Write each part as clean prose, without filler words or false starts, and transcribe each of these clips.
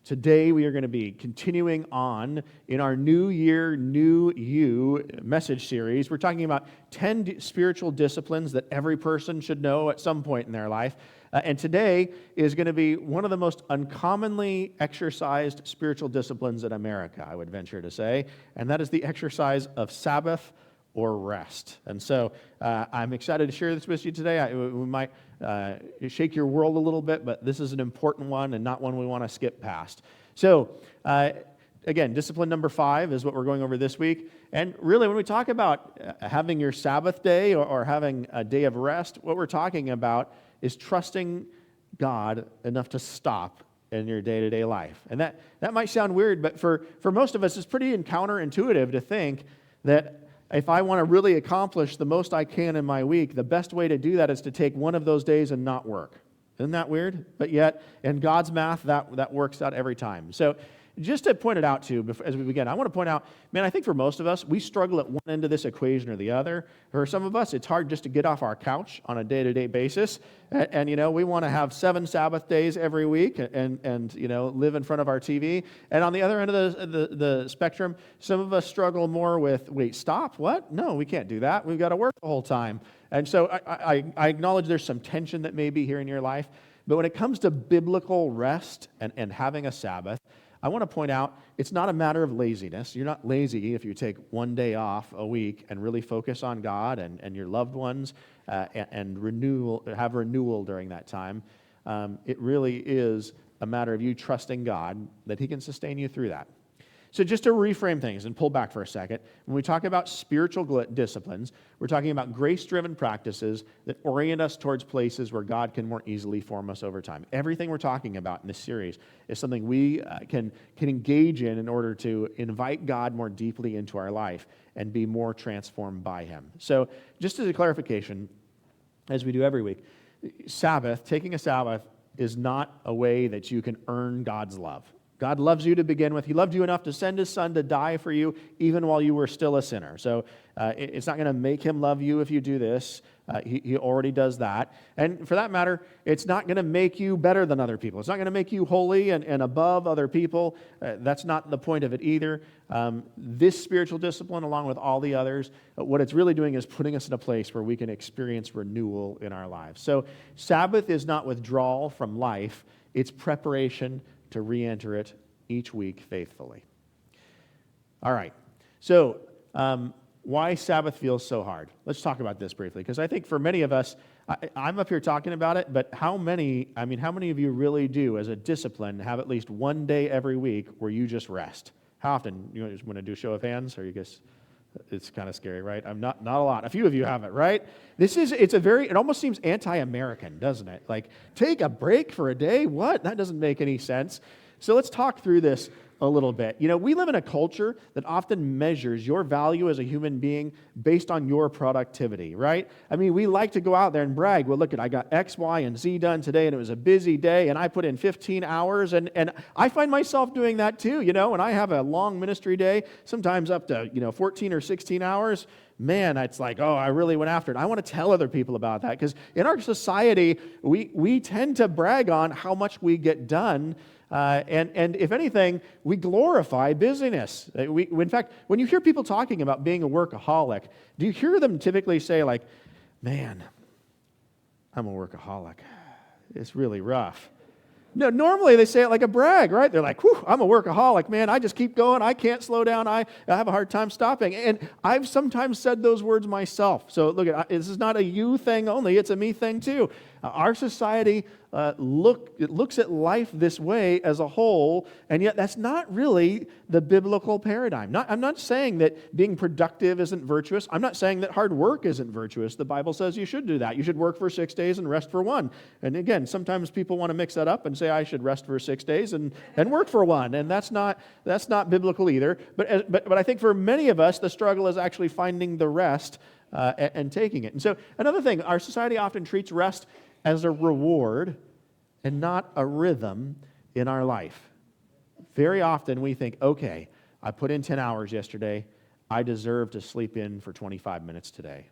Today we are going to be continuing on in our New Year, New You message series. We're talking about 10 spiritual disciplines that every person should know at some point in their life. And today is going to be one of the most uncommonly exercised spiritual disciplines in America, I would venture to say, and that is the exercise of Sabbath or rest. And so I'm excited to share this with you today. We might shake your world a little bit, but this is an important one and not one we want to skip past. So again, discipline number 5 is what we're going over this week. And really, when we talk about having your Sabbath day or having a day of rest, what we're talking about is trusting God enough to stop in your day-to-day life. And that might sound weird, but for most of us, it's pretty counterintuitive to think that if I want to really accomplish the most I can in my week, the best way to do that is to take one of those days and not work. Isn't that weird? But yet, in God's math, that works out every time. So just to point it out to you as we begin, I want to point out, man, I think for most of us, we struggle at one end of this equation or the other. For some of us, it's hard just to get off our couch on a day-to-day basis. And we want to have 7 Sabbath days every week and live in front of our TV. And on the other end of the spectrum, some of us struggle more with, wait, stop, what? No, we can't do that. We've got to work the whole time. And so I acknowledge there's some tension that may be here in your life. But when it comes to biblical rest and having a Sabbath, I want to point out, it's not a matter of laziness. You're not lazy if you take one day off a week and really focus on God and your loved ones and have renewal during that time. It really is a matter of you trusting God that He can sustain you through that. So just to reframe things and pull back for a second, when we talk about spiritual disciplines, we're talking about grace-driven practices that orient us towards places where God can more easily form us over time. Everything we're talking about in this series is something we can engage in order to invite God more deeply into our life and be more transformed by Him. So just as a clarification, as we do every week, taking a Sabbath is not a way that you can earn God's love. God loves you to begin with. He loved you enough to send His Son to die for you even while you were still a sinner. So it's not going to make Him love you if you do this. He already does that. And for that matter, it's not going to make you better than other people. It's not going to make you holy and above other people. That's not the point of it either. This spiritual discipline, along with all the others, what it's really doing is putting us in a place where we can experience renewal in our lives. So Sabbath is not withdrawal from life. It's preparation to re-enter it each week faithfully. All right, so why Sabbath feels so hard? Let's talk about this briefly, because I think for many of us, I'm up here talking about it, but how many of you really do, as a discipline, have at least one day every week where you just rest? How often? You just want to do a show of hands, or you guess it's kind of scary, right? I'm not a lot. A few of you have it, right? It almost seems anti-American, doesn't it? Like, take a break for a day? What? That doesn't make any sense. So let's talk through this a little bit. We live in a culture that often measures your value as a human being based on your productivity, right? I mean, we like to go out there and brag. Well, look, I got X, Y, and Z done today, and it was a busy day, and I put in 15 hours, and I find myself doing that too, when I have a long ministry day, sometimes up to, 14 or 16 hours, man, it's like, oh, I really went after it. I want to tell other people about that, because in our society, we tend to brag on how much we get done. And if anything, we glorify busyness. In fact, when you hear people talking about being a workaholic, do you hear them typically say like, man, I'm a workaholic. It's really rough. No, normally they say it like a brag, right? They're like, whew, I'm a workaholic, man. I just keep going. I can't slow down. I have a hard time stopping. And I've sometimes said those words myself. So look, this is not a you thing only. It's a me thing too. Our society looks at life this way as a whole, and yet that's not really the biblical paradigm. I'm not saying that being productive isn't virtuous. I'm not saying that hard work isn't virtuous. The Bible says you should do that. You should work for 6 days and rest for 1. And again, sometimes people want to mix that up and say I should rest for 6 days and work for 1, and that's not biblical either. But I think for many of us, the struggle is actually finding the rest and taking it. And so another thing, our society often treats rest as a reward and not a rhythm in our life. Very often we think, okay, I put in 10 hours yesterday, I deserve to sleep in for 25 minutes today.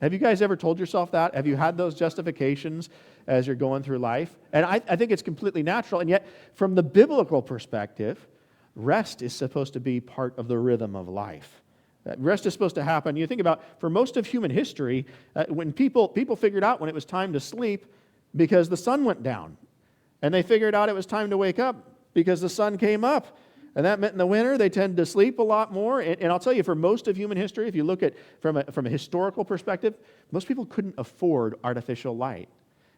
Have you guys ever told yourself that? Have you had those justifications as you're going through life? And I think it's completely natural. And yet, from the biblical perspective, rest is supposed to be part of the rhythm of life. Rest is supposed to happen. You think about, for most of human history, when people figured out when it was time to sleep because the sun went down. And they figured out it was time to wake up because the sun came up. And that meant in the winter, they tend to sleep a lot more. And I'll tell you, for most of human history, if you look at from a historical perspective, most people couldn't afford artificial light.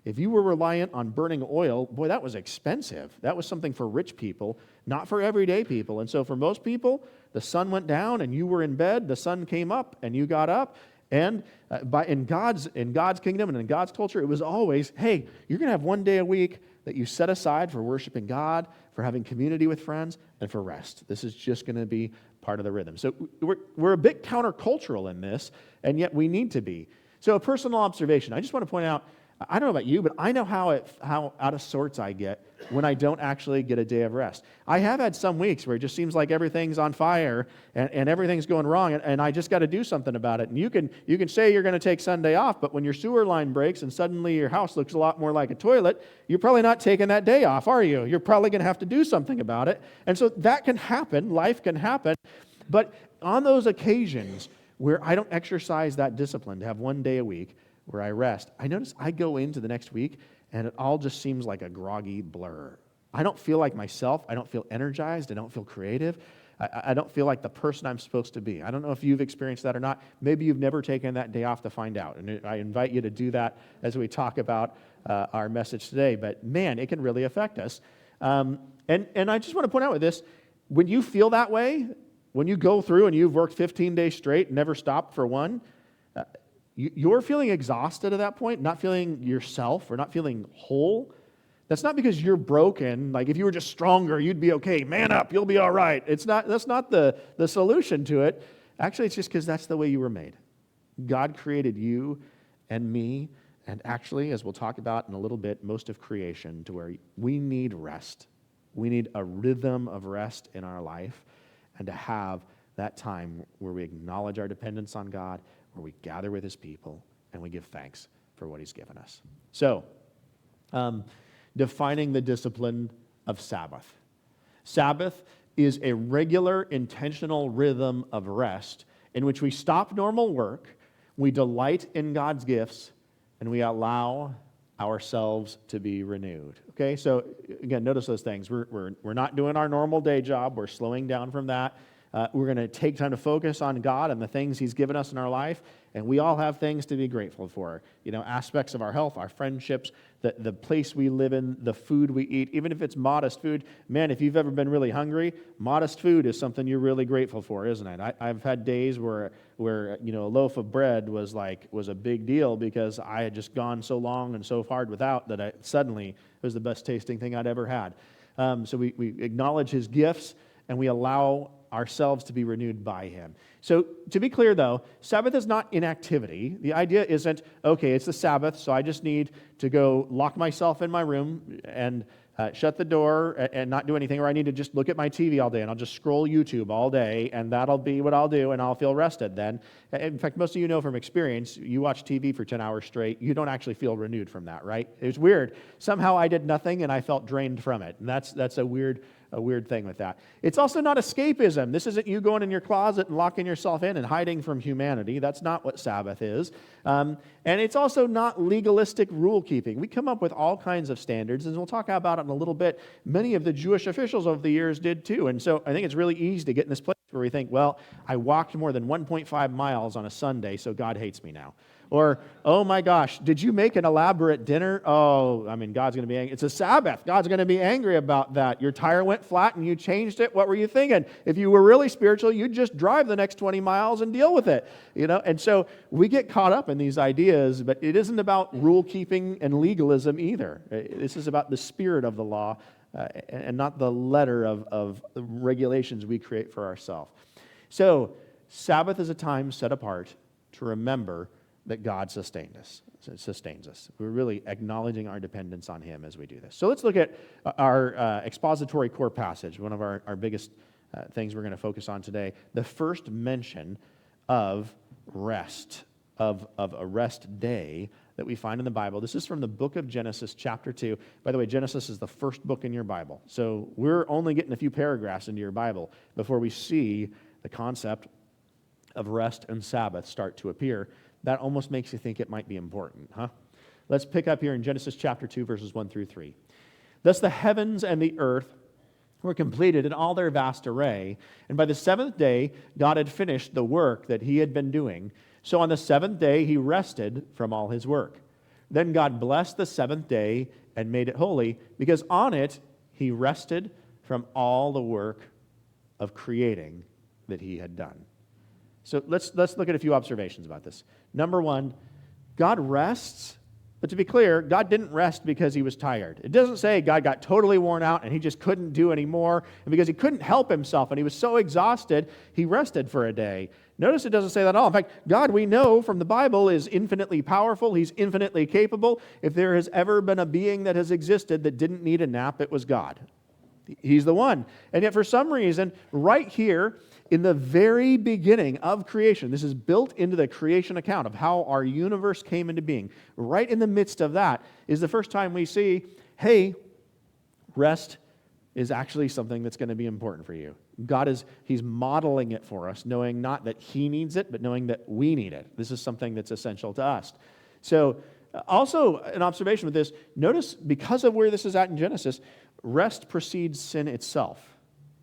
If you were reliant on burning oil, boy, that was expensive. That was something for rich people, not for everyday people. And so for most people, the sun went down and you were in bed, the sun came up and you got up. And in God's kingdom and in God's culture, it was always, hey, you're going to have one day a week that you set aside for worshiping God, for having community with friends, and for rest. This is just going to be part of the rhythm. So we're a bit countercultural in this, and yet we need to be. So a personal observation. I just want to point out, I don't know about you, but I know how out of sorts I get when I don't actually get a day of rest. I have had some weeks where it just seems like everything's on fire and everything's going wrong, and I just got to do something about it. And you can say you're going to take Sunday off, but when your sewer line breaks and suddenly your house looks a lot more like a toilet, you're probably not taking that day off, are you? You're probably going to have to do something about it. And so that can happen. Life can happen. But on those occasions where I don't exercise that discipline to have one day a week where I rest, I notice I go into the next week and it all just seems like a groggy blur. I don't feel like myself. I don't feel energized. I don't feel creative. I don't feel like the person I'm supposed to be. I don't know if you've experienced that or not. Maybe you've never taken that day off to find out. And I invite you to do that as we talk about our message today. But man, it can really affect us. And I just want to point out with this, when you feel that way, when you go through and you've worked 15 days straight and never stopped for one, you're feeling exhausted at that point, not feeling yourself or not feeling whole. That's not because you're broken. Like if you were just stronger, you'd be okay. Man up, you'll be all right. That's not the solution to it. Actually, it's just because that's the way you were made. God created you and me, and actually, as we'll talk about in a little bit, most of creation, to where we need rest. We need a rhythm of rest in our life, and to have that time where we acknowledge our dependence on God, where we gather with His people, and we give thanks for what He's given us. So, defining the discipline of Sabbath. Sabbath is a regular, intentional rhythm of rest in which we stop normal work, we delight in God's gifts, and we allow ourselves to be renewed. Okay, so again, notice those things. We're not doing our normal day job. We're slowing down from that. We're going to take time to focus on God and the things He's given us in our life, and we all have things to be grateful for. You know, aspects of our health, our friendships, the place we live in, the food we eat, even if it's modest food. Man, if you've ever been really hungry, modest food is something you're really grateful for, isn't it? I've had days where you know, a loaf of bread was a big deal because I had just gone so long and so hard without that suddenly it was the best tasting thing I'd ever had. So we acknowledge His gifts and we allow ourselves to be renewed by Him. So to be clear though, Sabbath is not inactivity. The idea isn't, okay, it's the Sabbath, so I just need to go lock myself in my room and shut the door and not do anything, or I need to just look at my TV all day and I'll just scroll YouTube all day and that'll be what I'll do and I'll feel rested then. In fact, most of you know from experience, you watch TV for 10 hours straight, you don't actually feel renewed from that, right? It's weird. Somehow I did nothing and I felt drained from it. And that's a weird thing with that. It's also not escapism. This isn't you going in your closet and locking yourself in and hiding from humanity. That's not what Sabbath is. And it's also not legalistic rule keeping. We come up with all kinds of standards, and we'll talk about it in a little bit. Many of the Jewish officials over the years did too. And so I think it's really easy to get in this place where we think, well, I walked more than 1.5 miles on a Sunday, so God hates me now. Or, oh my gosh, did you make an elaborate dinner? Oh, I mean, God's going to be angry. It's a Sabbath. God's going to be angry about that. Your tire went flat and you changed it. What were you thinking? If you were really spiritual, you'd just drive the next 20 miles and deal with it. You know, and so we get caught up in these ideas, but it isn't about rule keeping and legalism either. This is about the spirit of the law and not the letter of the regulations we create for ourselves. So Sabbath is a time set apart to remember that God sustains us. We're really acknowledging our dependence on Him as we do this. So let's look at our expository core passage, one of our biggest things we're going to focus on today. The first mention of rest of a rest day that we find in the Bible. This is from the book of Genesis, chapter 2. By the way, Genesis is the first book in your Bible. So we're only getting a few paragraphs into your Bible before we see the concept of rest and Sabbath start to appear. That almost makes you think it might be important, huh? Let's pick up here in Genesis chapter 2, verses 1 through 3. Thus the heavens and the earth were completed in all their vast array, and by the seventh day God had finished the work that he had been doing. So on the seventh day he rested from all his work. Then God blessed the seventh day and made it holy, because on it he rested from all the work of creating that he had done. So let's look at a few observations about this. Number one, God rests, but to be clear, God didn't rest because he was tired. It doesn't say God got totally worn out and he just couldn't do anymore, and because he couldn't help himself and he was so exhausted, he rested for a day. Notice it doesn't say that at all. In fact, God, we know from the Bible, is infinitely powerful. He's infinitely capable. If there has ever been a being that has existed that didn't need a nap, it was God. He's the one. And yet for some reason, right here, in the very beginning of creation, this is built into the creation account of how our universe came into being. Right in the midst of that is the first time we see, hey, rest is actually something that's going to be important for you. He's modeling it for us, knowing not that he needs it, but knowing that we need it. This is something that's essential to us. So also an observation with this, notice because of where this is at in Genesis, rest precedes sin itself.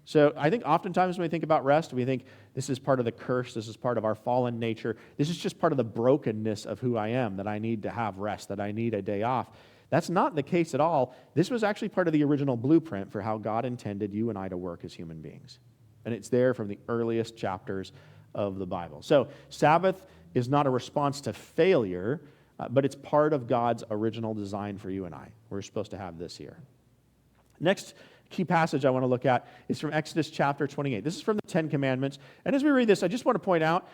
So I think oftentimes when we think about rest, we think this is part of the curse, this is part of our fallen nature, this is just part of the brokenness of who I am, that I need to have rest, that I need a day off. That's not the case at all. This was actually part of the original blueprint for how God intended you and I to work as human beings. And it's there from the earliest chapters of the Bible. So Sabbath is not a response to failure, but it's part of God's original design for you and I. We're supposed to have this here. Next key passage I want to look at is from Exodus chapter 28. This is from the Ten Commandments. And as we read this, I just want to point out,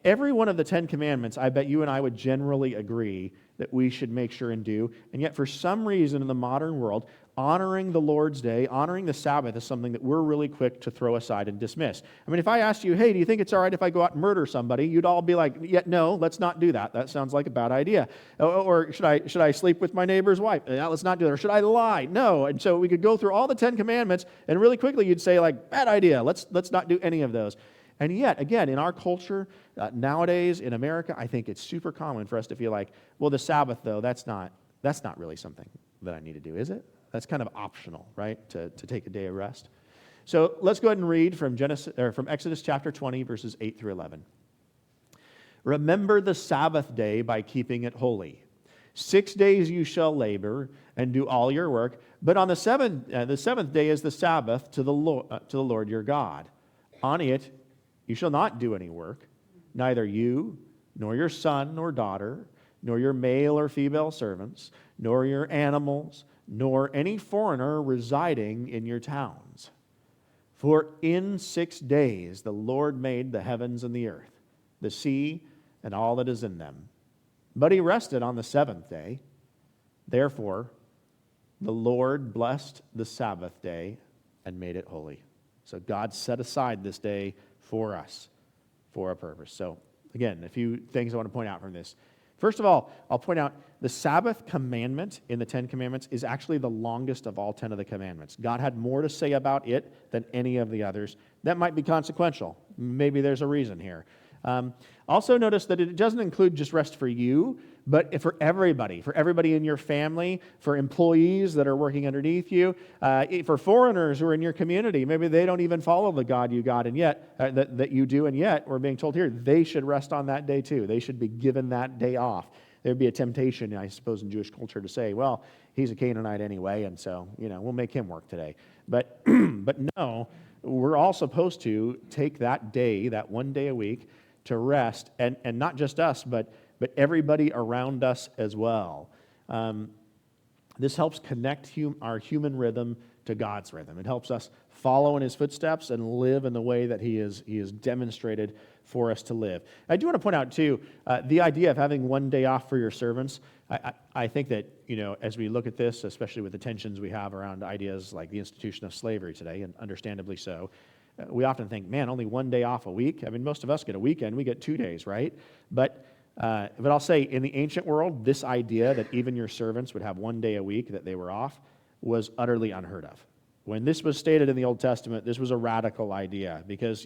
every one of the Ten Commandments, I bet you and I would generally agree that we should make sure and do. And yet for some reason in the modern world, honoring the Lord's Day, honoring the Sabbath is something that we're really quick to throw aside and dismiss. I mean, if I asked you, hey, do you think it's all right if I go out and murder somebody? You'd all be like, yeah, no, let's not do that. That sounds like a bad idea. Or should I sleep with my neighbor's wife? Yeah, let's not do that. Or should I lie? No. And so we could go through all the Ten Commandments, and really quickly you'd say, like, bad idea. Let's not do any of those. And yet, again, in our culture, nowadays, in America, I think it's super common for us to feel like, well, the Sabbath, though, that's not really something that I need to do, is it? That's kind of optional, right, to take a day of rest. So let's go ahead and read from Exodus chapter 20, verses 8 through 11. Remember the Sabbath day by keeping it holy. 6 days you shall labor and do all your work, but on the seventh day is the Sabbath to the Lord your God. On it you shall not do any work, neither you, nor your son nor daughter, nor your male or female servants, nor your animals, nor any foreigner residing in your towns. For in 6 days the Lord made the heavens and the earth, the sea, and all that is in them. But he rested on the seventh day. Therefore, the Lord blessed the Sabbath day and made it holy. So God set aside this day for us, for a purpose. So again, a few things I want to point out from this. First of all, I'll point out the Sabbath commandment in the Ten Commandments is actually the longest of all 10 of the commandments. God had more to say about it than any of the others. That might be consequential. Maybe there's a reason here. Also notice that it doesn't include just rest for you, but for everybody in your family, for employees that are working underneath you, for foreigners who are in your community. Maybe they don't even follow the God you got, and yet that you do, and yet we're being told here they should rest on that day too. They should be given that day off. There'd be a temptation, I suppose, in Jewish culture to say, well, he's a Canaanite anyway, and so we'll make him work today. But but no, we're all supposed to take that day, that one day a week, to rest, and not just us, but everybody around us as well. This helps connect our human rhythm to God's rhythm. It helps us follow in his footsteps and live in the way that he is demonstrated for us to live. I do want to point out, too, the idea of having one day off for your servants. I think that, as we look at this, especially with the tensions we have around ideas like the institution of slavery today, and understandably so, we often think, man, only one day off a week. I mean, most of us get a weekend. We get 2 days, right? But But I'll say, in the ancient world, this idea that even your servants would have one day a week that they were off was utterly unheard of. When this was stated in the Old Testament, this was a radical idea because,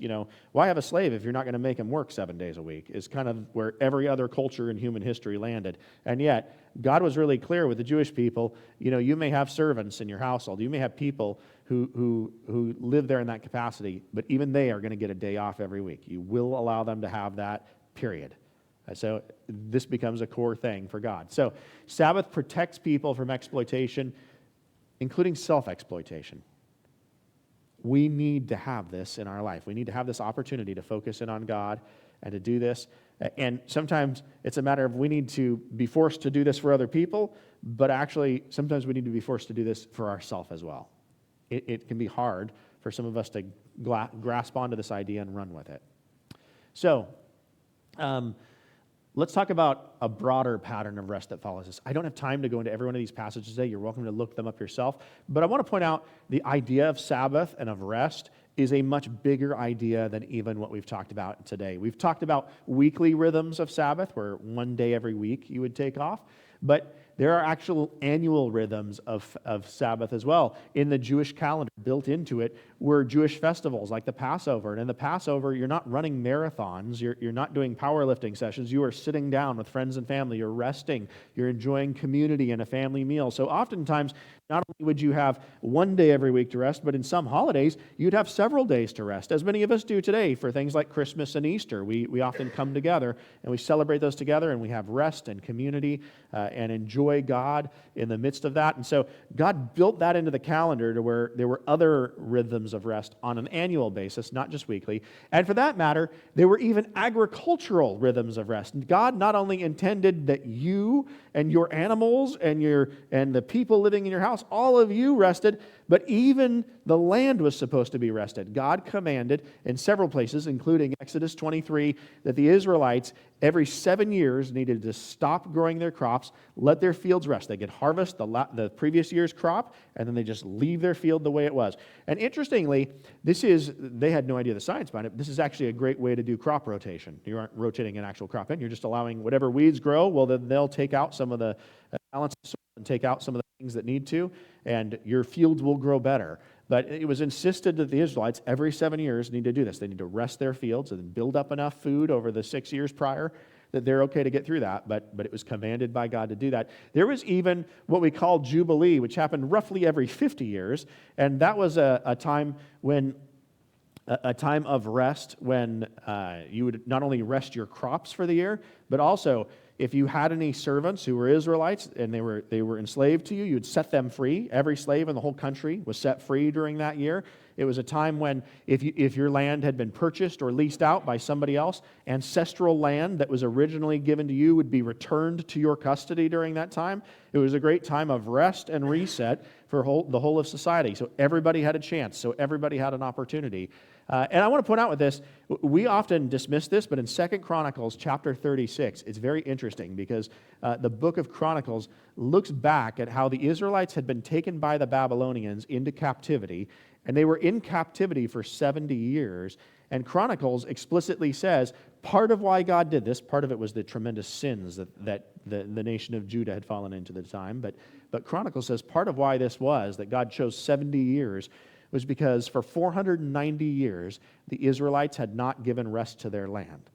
why have a slave if you're not going to make him work 7 days a week? Is kind of where every other culture in human history landed. And yet, God was really clear with the Jewish people, you may have servants in your household. You may have people who live there in that capacity, but even they are going to get a day off every week. You will allow them to have that, period. So this becomes a core thing for God. So Sabbath protects people from exploitation, including self-exploitation. We need to have this in our life. We need to have this opportunity to focus in on God and to do this. And sometimes it's a matter of we need to be forced to do this for other people, but actually sometimes we need to be forced to do this for ourselves as well. It can be hard for some of us to grasp onto this idea and run with it. So, let's talk about a broader pattern of rest that follows this. I don't have time to go into every one of these passages today. You're welcome to look them up yourself. But I want to point out the idea of Sabbath and of rest is a much bigger idea than even what we've talked about today. We've talked about weekly rhythms of Sabbath, where one day every week you would take off. But there are actual annual rhythms of Sabbath as well. In the Jewish calendar, built into it, were Jewish festivals like the Passover. And in the Passover, you're not running marathons. You're not doing powerlifting sessions. You are sitting down with friends and family. You're resting. You're enjoying community and a family meal. So oftentimes, not only would you have one day every week to rest, but in some holidays, you'd have several days to rest, as many of us do today for things like Christmas and Easter. We often come together and we celebrate those together, and we have rest and community and enjoy God in the midst of that. And so God built that into the calendar to where there were other rhythms of rest on an annual basis, not just weekly. And for that matter, there were even agricultural rhythms of rest. And God not only intended that you and your animals and the people living in your house, all of you rested, but even the land was supposed to be rested. God commanded in several places, including Exodus 23, that the Israelites every 7 years needed to stop growing their crops, let their fields rest. They could harvest the previous year's crop, and then they just leave their field the way it was. And interestingly, they had no idea the science behind it. This is actually a great way to do crop rotation. You aren't rotating an actual crop in. You're just allowing whatever weeds grow, well, then they'll take out some of the balance of soil and take out some of the things that need to, and your fields will grow better. But it was insisted that the Israelites every 7 years need to do this. They need to rest their fields and build up enough food over the 6 years prior that they're okay to get through that, but it was commanded by God to do that. There was even what we call Jubilee, which happened roughly every 50 years, and that was a time of rest when you would not only rest your crops for the year, but also if you had any servants who were Israelites and they were enslaved to you, you'd set them free. Every slave in the whole country was set free during that year. It was a time when if your land had been purchased or leased out by somebody else, ancestral land that was originally given to you would be returned to your custody during that time. It was a great time of rest and reset for the whole of society. So everybody had a chance. So everybody had an opportunity. And I want to point out with this, we often dismiss this, but in 2 Chronicles chapter 36, it's very interesting because the book of Chronicles looks back at how the Israelites had been taken by the Babylonians into captivity, and they were in captivity for 70 years. And Chronicles explicitly says part of why God did this, part of it was the tremendous sins that the nation of Judah had fallen into at the time, but Chronicles says part of why this was, that God chose 70 years, was because for 490 years, the Israelites had not given rest to their land.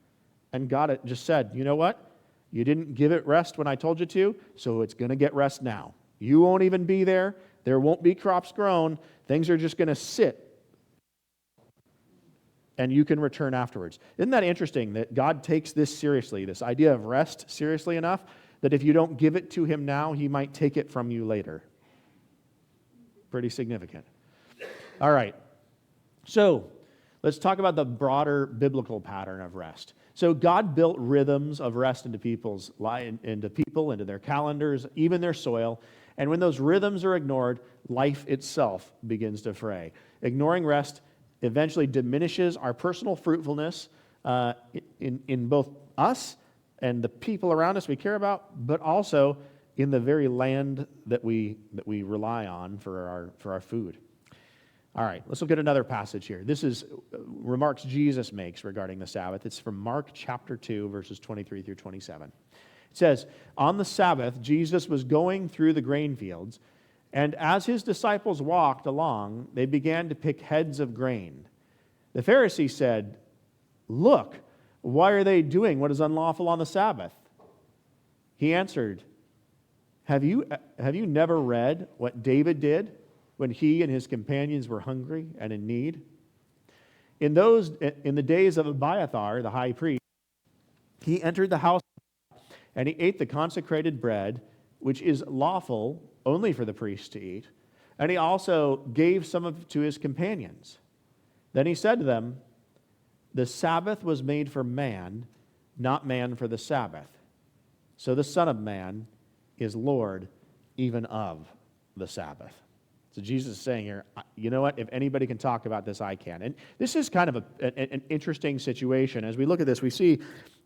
And God had just said, you know what? You didn't give it rest when I told you to, so it's going to get rest now. You won't even be there. There won't be crops grown. Things are just going to sit. And you can return afterwards. Isn't that interesting that God takes this seriously, this idea of rest seriously enough that if you don't give it to Him now, He might take it from you later? Pretty significant. All right, so let's talk about the broader biblical pattern of rest. So God built rhythms of rest into people, into their calendars, even their soil. And when those rhythms are ignored, life itself begins to fray. Ignoring rest eventually diminishes our personal fruitfulness in both us and the people around us we care about, but also in the very land that we rely on for our food. All right, let's look at another passage here. This is remarks Jesus makes regarding the Sabbath. It's from Mark chapter 2, verses 23 through 27. It says, "On the Sabbath, Jesus was going through the grain fields, and as his disciples walked along, they began to pick heads of grain. The Pharisees said, 'Look, why are they doing what is unlawful on the Sabbath?' He answered, Have you never read what David did when he and his companions were hungry and in need? In the days of Abiathar, the high priest, he entered the house and he ate the consecrated bread, which is lawful only for the priest to eat, and he also gave some of it to his companions. Then he said to them, 'The Sabbath was made for man, not man for the Sabbath. So the Son of Man is Lord even of the Sabbath.'" So Jesus is saying here, you know what? If anybody can talk about this, I can. And this is kind of an interesting situation. As we look at this, we see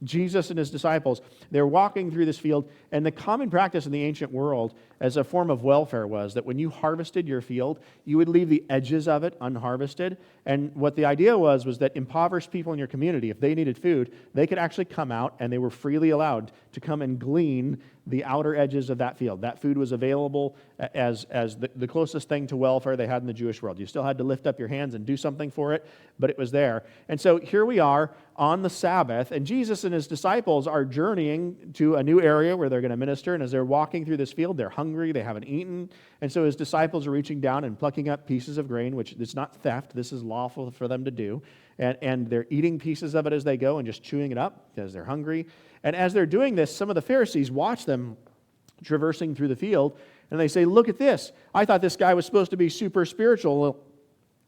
Jesus and his disciples, they're walking through this field, and the common practice in the ancient world as a form of welfare was that when you harvested your field, you would leave the edges of it unharvested. And what the idea was that impoverished people in your community, if they needed food, they could actually come out and they were freely allowed to come and glean the outer edges of that field. That food was available as the closest thing to welfare they had in the Jewish world. You still had to lift up your hands and do something for it, but it was there. And so here we are on the Sabbath, and Jesus and his disciples are journeying to a new area where they're going to minister, and as they're walking through this field, they're hungry, they haven't eaten, and so his disciples are reaching down and plucking up pieces of grain, which is not theft, this is lawful for them to do, and they're eating pieces of it as they go and just chewing it up because they're hungry. And as they're doing this, some of the Pharisees watch them traversing through the field, and they say, "Look at this. I thought this guy was supposed to be super spiritual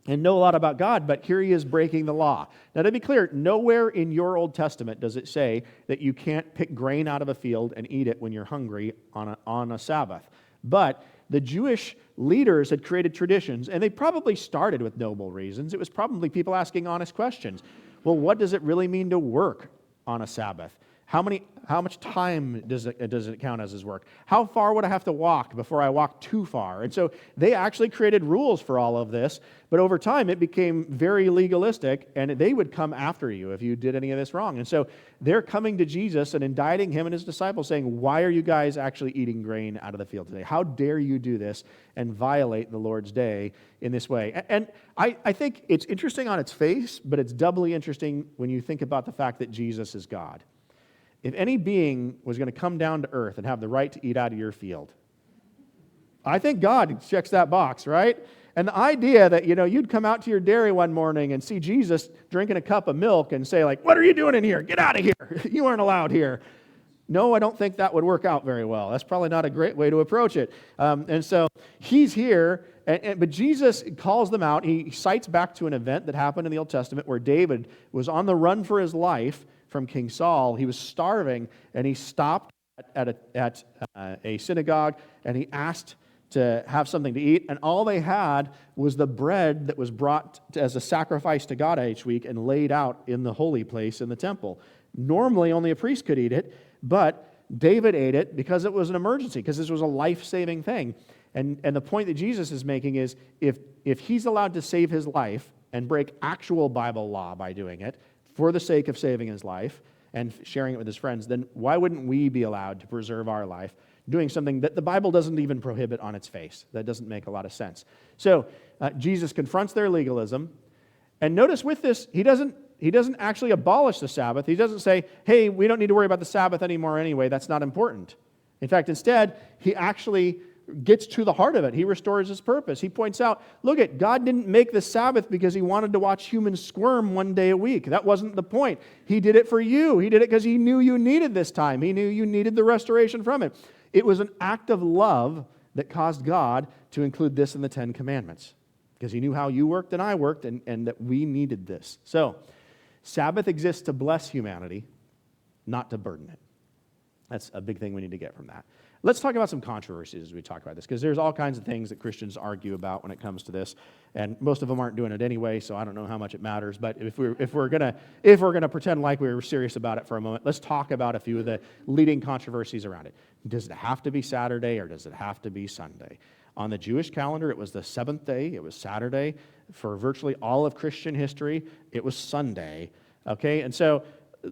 and know a lot about God, but here he is breaking the law." Now, to be clear, nowhere in your Old Testament does it say that you can't pick grain out of a field and eat it when you're hungry on a Sabbath. But the Jewish leaders had created traditions, and they probably started with noble reasons. It was probably people asking honest questions. Well, what does it really mean to work on a Sabbath? How much time does it count as his work? How far would I have to walk before I walk too far? And so they actually created rules for all of this, but over time it became very legalistic, and they would come after you if you did any of this wrong. And so they're coming to Jesus and indicting him and his disciples, saying, "Why are you guys actually eating grain out of the field today? How dare you do this and violate the Lord's day in this way?" And I think it's interesting on its face, but it's doubly interesting when you think about the fact that Jesus is God. If any being was going to come down to earth and have the right to eat out of your field, I think God checks that box, right? And the idea that, you'd come out to your dairy one morning and see Jesus drinking a cup of milk and say, like, "What are you doing in here? Get out of here. You aren't allowed here." No, I don't think that would work out very well. That's probably not a great way to approach it. And so he's here, but Jesus calls them out. He cites back to an event that happened in the Old Testament where David was on the run for his life from King Saul. He was starving, and he stopped at a synagogue, and he asked to have something to eat, and all they had was the bread that was brought as a sacrifice to God each week and laid out in the holy place in the temple. Normally, only a priest could eat it, but David ate it because it was an emergency, because this was a life-saving thing. And the point that Jesus is making is, if he's allowed to save his life and break actual Bible law by doing it, for the sake of saving his life and sharing it with his friends, then why wouldn't we be allowed to preserve our life doing something that the Bible doesn't even prohibit on its face? That doesn't make a lot of sense. So Jesus confronts their legalism, and notice with this, he doesn't actually abolish the Sabbath. He doesn't say, "Hey, we don't need to worry about the Sabbath anymore anyway, that's not important." In fact, instead, he actually gets to the heart of it. He restores his purpose. He points out, look at, God didn't make the Sabbath because he wanted to watch humans squirm one day a week. That wasn't the point. He did it for you. He did it because he knew you needed this time. He knew you needed the restoration from it. It was an act of love that caused God to include this in the Ten Commandments, because he knew how you worked and I worked, and that we needed this. So, Sabbath exists to bless humanity, not to burden it. That's a big thing we need to get from that. Let's talk about some controversies as we talk about this, because there's all kinds of things that Christians argue about when it comes to this, and most of them aren't doing it anyway, so I don't know how much it matters. But if we're gonna pretend like we were serious about it for a moment, let's talk about a few of the leading controversies around it. Does it have to be Saturday or does it have to be Sunday? On the Jewish calendar, it was the seventh day. It was Saturday. For virtually all of Christian history, it was Sunday. Okay, and so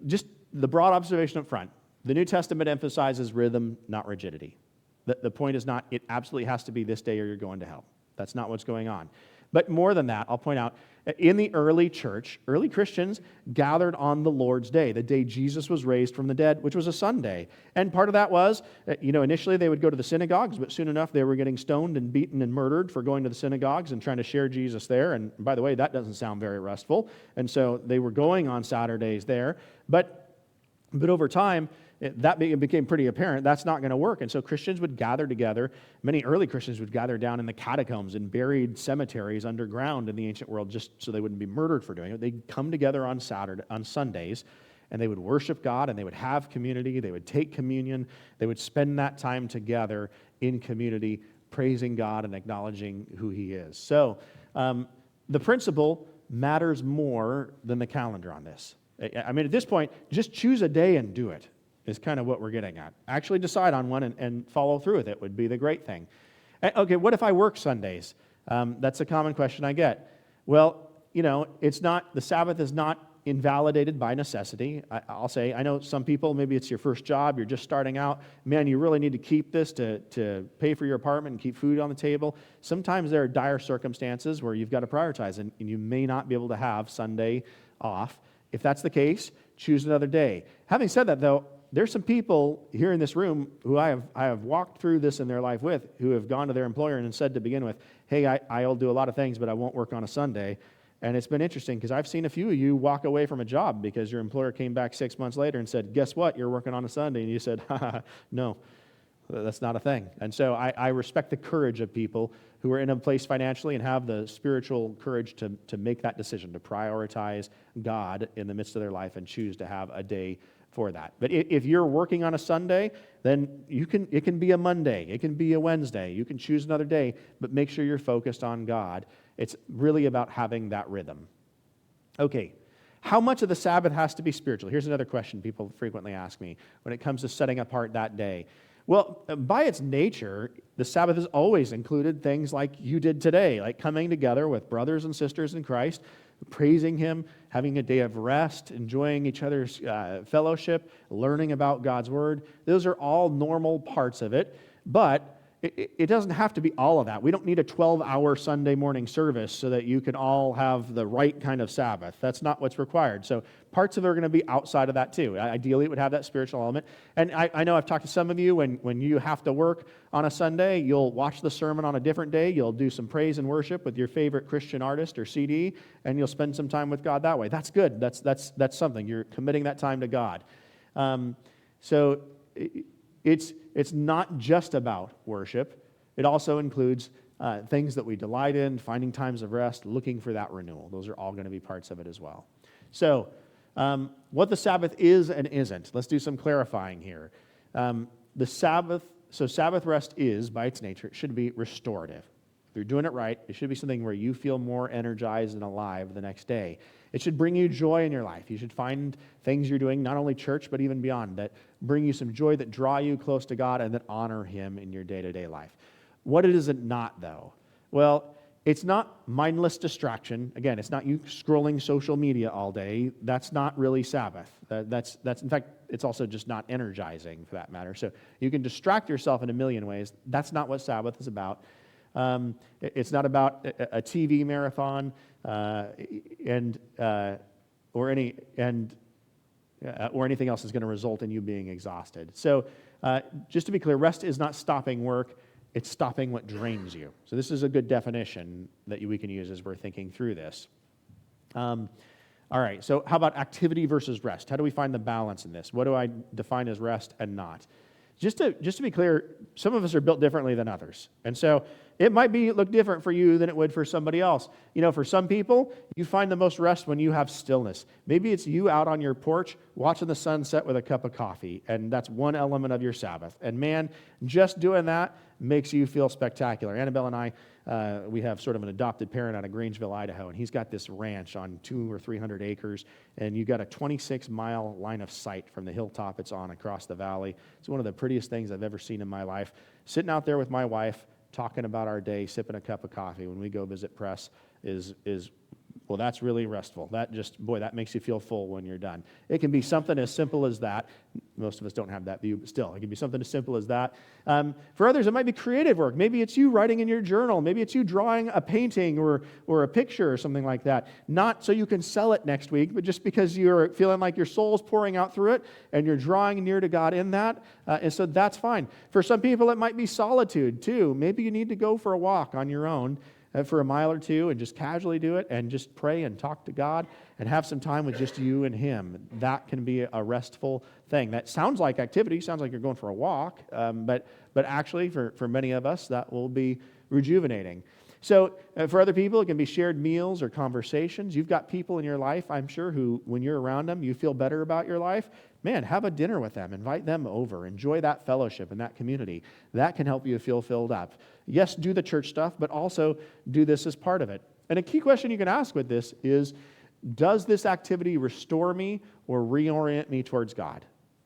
just the broad observation up front, the New Testament emphasizes rhythm, not rigidity. The point is not, it absolutely has to be this day or you're going to hell. That's not what's going on. But more than that, I'll point out, in the early church, early Christians gathered on the Lord's Day, the day Jesus was raised from the dead, which was a Sunday. And part of that was, initially they would go to the synagogues, but soon enough they were getting stoned and beaten and murdered for going to the synagogues and trying to share Jesus there. And by the way, that doesn't sound very restful. And so they were going on Saturdays there. But over time, that became pretty apparent. That's not going to work. And so Christians would gather together. Many early Christians would gather down in the catacombs and buried cemeteries underground in the ancient world just so they wouldn't be murdered for doing it. They'd come together on Sundays, and they would worship God, and they would have community. They would take communion. They would spend that time together in community, praising God and acknowledging who He is. So the principle matters more than the calendar on this. I mean, at this point, just choose a day and do it. Is kind of what we're getting at. Actually decide on one and follow through with it would be the great thing. Okay, what if I work Sundays? That's a common question I get. Well, it's not, the Sabbath is not invalidated by necessity. I'll say, I know some people, maybe it's your first job, you're just starting out. Man, you really need to keep this to pay for your apartment and keep food on the table. Sometimes there are dire circumstances where you've got to prioritize, and you may not be able to have Sunday off. If that's the case, choose another day. Having said that, though, there's some people here in this room who I have walked through this in their life with, who have gone to their employer and said to begin with, hey, I'll do a lot of things, but I won't work on a Sunday. And it's been interesting because I've seen a few of you walk away from a job because your employer came back 6 months later and said, guess what, you're working on a Sunday. And you said, no, that's not a thing. And so I respect the courage of people who are in a place financially and have the spiritual courage to make that decision, to prioritize God in the midst of their life and choose to have a day for that. But if you're working on a Sunday, then it can be a Monday, it can be a Wednesday, you can choose another day, but make sure you're focused on God. It's really about having that rhythm. Okay, how much of the Sabbath has to be spiritual? Here's another question people frequently ask me when it comes to setting apart that day. Well, by its nature, the Sabbath has always included things like you did today, like coming together with brothers and sisters in Christ, praising Him, having a day of rest, enjoying each other's fellowship, learning about God's Word. Those are all normal parts of it, but it doesn't have to be all of that. We don't need a 12-hour Sunday morning service so that you can all have the right kind of Sabbath. That's not what's required. So parts of it are going to be outside of that too. Ideally, it would have that spiritual element. And I know I've talked to some of you, when you have to work on a Sunday, you'll watch the sermon on a different day. You'll do some praise and worship with your favorite Christian artist or CD, and you'll spend some time with God that way. That's good. That's something. You're committing that time to God. So it's not just about worship. It also includes things that we delight in, finding times of rest, looking for that renewal. Those are all going to be parts of it as well. So what the Sabbath is and isn't. Let's do some clarifying here. Sabbath rest is, by its nature, it should be restorative. If you're doing it right, it should be something where you feel more energized and alive the next day. It should bring you joy in your life. You should find things you're doing, not only church, but even beyond, that bring you some joy, that draw you close to God, and that honor Him in your day-to-day life. What is it not, though? Well, it's not mindless distraction. Again, it's not you scrolling social media all day. That's not really Sabbath. That's in fact, it's also just not energizing for that matter. So you can distract yourself in a million ways. That's not what Sabbath is about. It's not about a TV marathon or anything else that's going to result in you being exhausted. So just to be clear, rest is not stopping work. It's stopping what drains you. So this is a good definition that we can use as we're thinking through this. All right, so how about activity versus rest? How do we find the balance in this? What do I define as rest and not? Just to be clear, some of us are built differently than others. And so it might look different for you than it would for somebody else. For some people, you find the most rest when you have stillness. Maybe it's you out on your porch watching the sunset with a cup of coffee, and that's one element of your Sabbath. And man, just doing that makes you feel spectacular. Annabelle and I, we have sort of an adopted parent out of Grangeville, Idaho, and he's got this ranch on 200 or 300 acres, and you got a 26-mile line of sight from the hilltop it's on across the valley. It's one of the prettiest things I've ever seen in my life. Sitting out there with my wife, talking about our day, sipping a cup of coffee when we go visit press is well, that's really restful. That makes you feel full when you're done. It can be something as simple as that. Most of us don't have that view, but still, it can be something as simple as that. For others, it might be creative work. Maybe it's you writing in your journal. Maybe it's you drawing a painting or a picture or something like that. Not so you can sell it next week, but just because you're feeling like your soul's pouring out through it and you're drawing near to God in that. And so that's fine. For some people, it might be solitude too. Maybe you need to go for a walk on your own for a mile or two and just casually do it and just pray and talk to God and have some time with just you and Him. That can be a restful thing. That sounds like activity, sounds like you're going for a walk, but actually for many of us, that will be rejuvenating. So for other people, it can be shared meals or conversations. You've got people in your life, I'm sure, who, when you're around them, you feel better about your life. Man, have a dinner with them. Invite them over. Enjoy that fellowship and that community. That can help you feel filled up. Yes, do the church stuff, but also do this as part of it. And a key question you can ask with this is, does this activity restore me or reorient me towards God?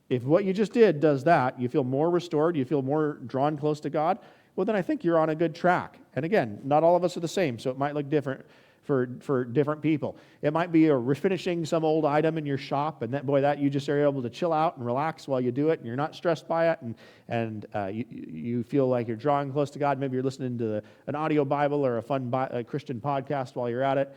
If what you just did does that, you feel more restored, you feel more drawn close to God, well, then I think you're on a good track. And again, not all of us are the same, so it might look different for different people. It might be refinishing some old item in your shop, and that you just are able to chill out and relax while you do it, and you're not stressed by it, and you feel like you're drawing close to God. Maybe you're listening to an audio Bible or a fun Christian podcast while you're at it.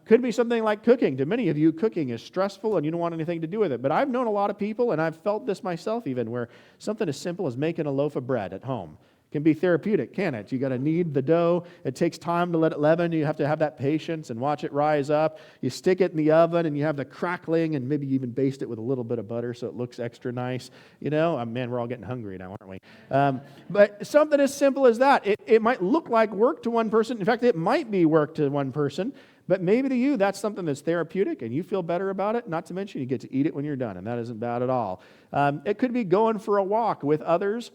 Could be something like cooking. To many of you, cooking is stressful and you don't want anything to do with it. But I've known a lot of people, and I've felt this myself even, where something as simple as making a loaf of bread at home can be therapeutic, can it? You got to knead the dough. It takes time to let it leaven. You have to have that patience and watch it rise up. You stick it in the oven and you have the crackling, and maybe you even baste it with a little bit of butter so it looks extra nice. Man, we're all getting hungry now, aren't we? But something as simple as that. It might look like work to one person. In fact, it might be work to one person. But maybe to you, that's something that's therapeutic and you feel better about it. Not to mention you get to eat it when you're done, and that isn't bad at all. It could be going for a walk with others.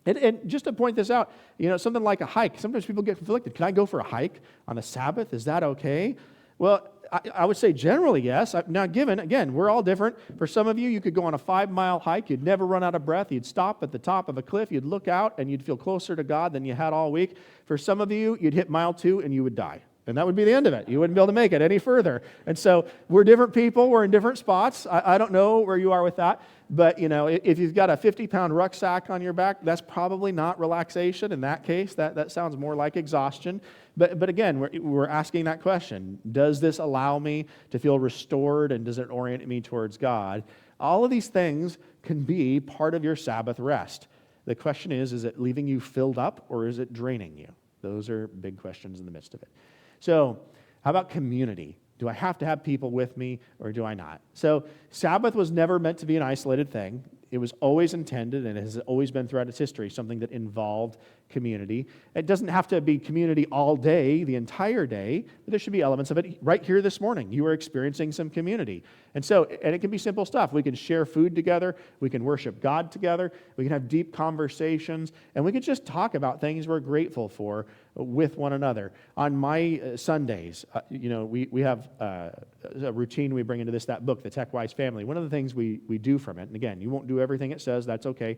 And just to point this out, something like a hike. Sometimes people get conflicted. Can I go for a hike on a Sabbath? Is that okay? Well, I would say generally yes. Now, again, we're all different. For some of you, you could go on a 5-mile hike. You'd never run out of breath. You'd stop at the top of a cliff. You'd look out, and you'd feel closer to God than you had all week. For some of you, you'd hit mile 2, and you would die. And that would be the end of it. You wouldn't be able to make it any further. And so we're different people. We're in different spots. I don't know where you are with that. But, if you've got a 50-pound rucksack on your back, that's probably not relaxation in that case. That sounds more like exhaustion. But again, we're asking that question. Does this allow me to feel restored, and does it orient me towards God? All of these things can be part of your Sabbath rest. The question is it leaving you filled up or is it draining you? Those are big questions in the midst of it. So, how about community? Do I have to have people with me or do I not? So, Sabbath was never meant to be an isolated thing. It was always intended, and it has always been throughout its history, something that involved community. It doesn't have to be community all day, the entire day, but there should be elements of it. Right here this morning, you are experiencing some community. And it can be simple stuff. We can share food together. We can worship God together. We can have deep conversations, and we can just talk about things we're grateful for with one another. On my Sundays, we have a routine we bring into that book, The Tech-Wise Family. One of the things we do from it, and again, you won't do everything it says, that's okay,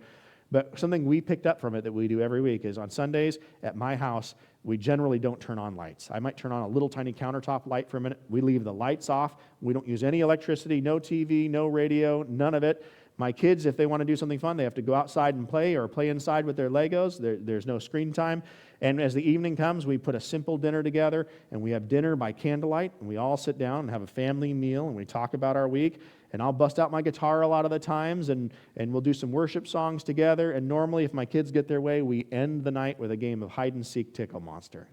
but something we picked up from it that we do every week is on Sundays at my house, we generally don't turn on lights. I might turn on a little tiny countertop light for a minute. We leave the lights off. We don't use any electricity, no TV, no radio, none of it. My kids, if they want to do something fun, they have to go outside and play or play inside with their Legos. There's no screen time. And as the evening comes, we put a simple dinner together, and we have dinner by candlelight, and we all sit down and have a family meal, and we talk about our week. And I'll bust out my guitar a lot of the times, and we'll do some worship songs together. And normally, if my kids get their way, we end the night with a game of hide-and-seek Tickle Monster.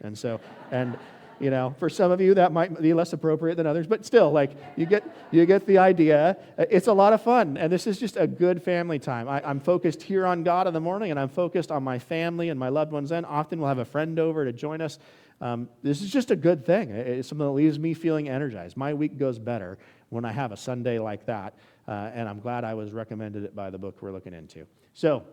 For some of you, that might be less appropriate than others, but still, you get the idea. It's a lot of fun, and this is just a good family time. I'm focused here on God in the morning, and I'm focused on my family and my loved ones then. Often we'll have a friend over to join us. This is just a good thing. It's something that leaves me feeling energized. My week goes better when I have a Sunday like that, and I'm glad I was recommended it by the book we're looking into. So,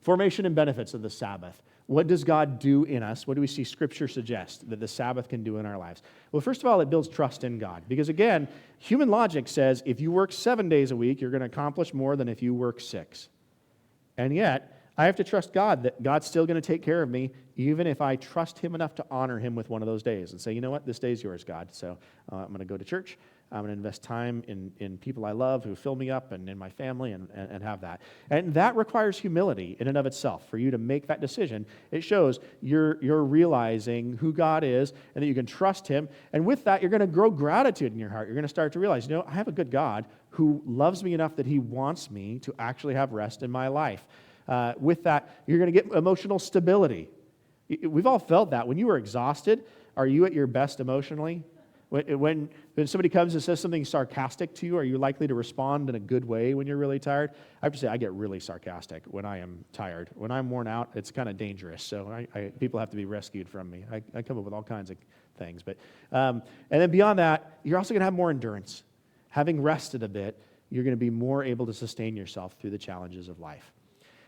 formation and benefits of the Sabbath. What does God do in us? What do we see Scripture suggest that the Sabbath can do in our lives? Well, first of all, it builds trust in God. Because again, human logic says if you work 7 days a week, you're going to accomplish more than if you work 6. And yet, I have to trust God that God's still going to take care of me, even if I trust him enough to honor him with one of those days and say, you know what, this day is yours, God. So I'm going to go to church. I'm going to invest time in people I love who fill me up and in my family and have that. And that requires humility in and of itself. For you to make that decision, it shows you're realizing who God is and that you can trust him. And with that, you're going to grow gratitude in your heart. You're going to start to realize, I have a good God who loves me enough that he wants me to actually have rest in my life. With that, you're going to get emotional stability. We've all felt that. When you are exhausted, are you at your best emotionally? When somebody comes and says something sarcastic to you, are you likely to respond in a good way when you're really tired? I have to say, I get really sarcastic when I am tired. When I'm worn out, it's kind of dangerous. So people have to be rescued from me. I come up with all kinds of things. And then beyond that, you're also going to have more endurance. Having rested a bit, you're going to be more able to sustain yourself through the challenges of life.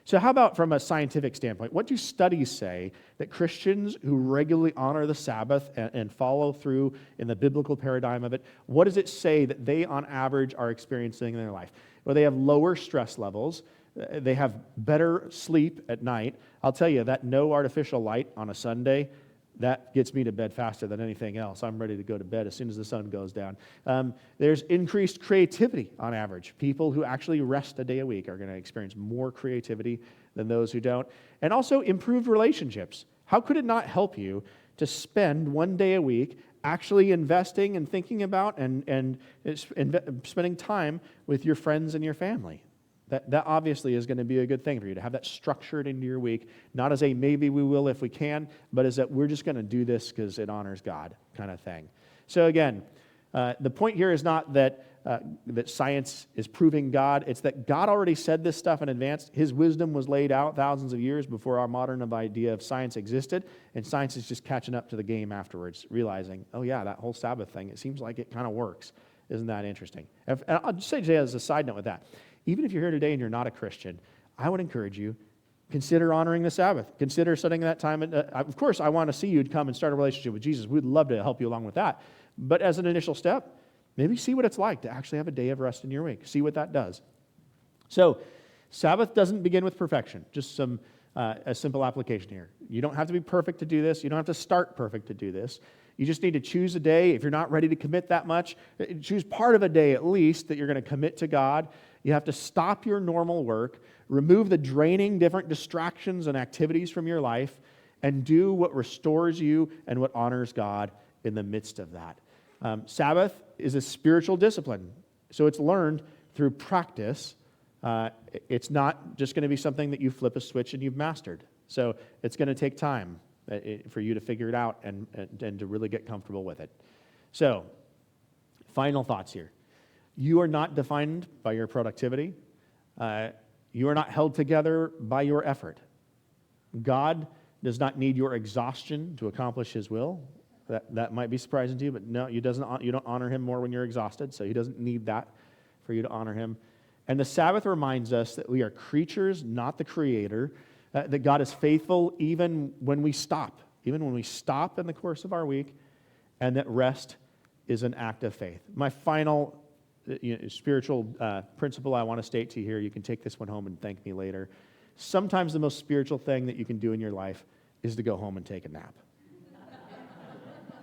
So how about from a scientific standpoint? What do studies say that Christians who regularly honor the Sabbath and follow through in the biblical paradigm of it, what does it say that they on average are experiencing in their life? Well, they have lower stress levels. They have better sleep at night. I'll tell you that no artificial light on a Sunday, that gets me to bed faster than anything else. I'm ready to go to bed as soon as the sun goes down. There's increased creativity on average. People who actually rest a day a week are going to experience more creativity than those who don't. And also improved relationships. How could it not help you to spend one day a week actually investing and thinking about and spending time with your friends and your family? That obviously is going to be a good thing for you, to have that structured into your week, not as a maybe we will if we can, but as that we're just going to do this because it honors God kind of thing. So again, the point here is not that science is proving God. It's that God already said this stuff in advance. His wisdom was laid out thousands of years before our modern idea of science existed, and science is just catching up to the game afterwards, realizing, oh yeah, that whole Sabbath thing, it seems like it kind of works. Isn't that interesting? And I'll just say today as a side note with that, even if you're here today and you're not a Christian, I would encourage you, consider honoring the Sabbath. Consider setting that time. Of course, I want to see you come and start a relationship with Jesus. We'd love to help you along with that. But as an initial step, maybe see what it's like to actually have a day of rest in your week. See what that does. So, Sabbath doesn't begin with perfection. Just a simple application here. You don't have to be perfect to do this. You don't have to start perfect to do this. You just need to choose a day. If you're not ready to commit that much, choose part of a day at least that you're going to commit to God. You have to stop your normal work, remove the draining different distractions and activities from your life, and do what restores you and what honors God in the midst of that. Sabbath is a spiritual discipline, so it's learned through practice. It's not just going to be something that you flip a switch and you've mastered. So it's going to take time for you to figure it out and to really get comfortable with it. So, final thoughts here. You are not defined by your productivity. You are not held together by your effort. God does not need your exhaustion to accomplish his will. That might be surprising to you, but no, you don't honor him more when you're exhausted, so he doesn't need that for you to honor him. And the Sabbath reminds us that we are creatures, not the creator, that God is faithful even when we stop in the course of our week, and that rest is an act of faith. My final spiritual principle I want to state to you here, you can take this one home and thank me later. Sometimes the most spiritual thing that you can do in your life is to go home and take a nap.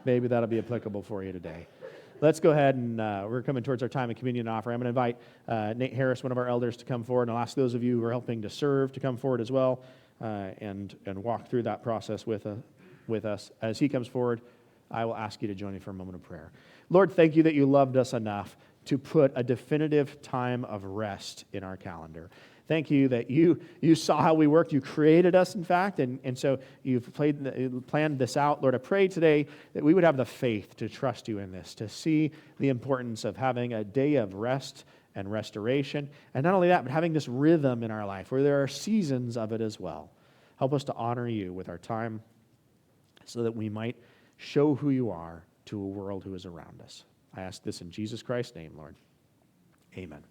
Maybe that'll be applicable for you today. Let's go ahead and we're coming towards our time of communion offering. I'm going to invite Nate Harris, one of our elders, to come forward, and I'll ask those of you who are helping to serve to come forward as well and walk through that process with us. As he comes forward, I will ask you to join me for a moment of prayer. Lord, thank you that you loved us enough to put a definitive time of rest in our calendar. Thank you that you saw how we worked. You created us, in fact, and so you've planned this out. Lord, I pray today that we would have the faith to trust you in this, to see the importance of having a day of rest and restoration, and not only that, but having this rhythm in our life where there are seasons of it as well. Help us to honor you with our time so that we might show who you are to a world who is around us. I ask this in Jesus Christ's name, Lord. Amen.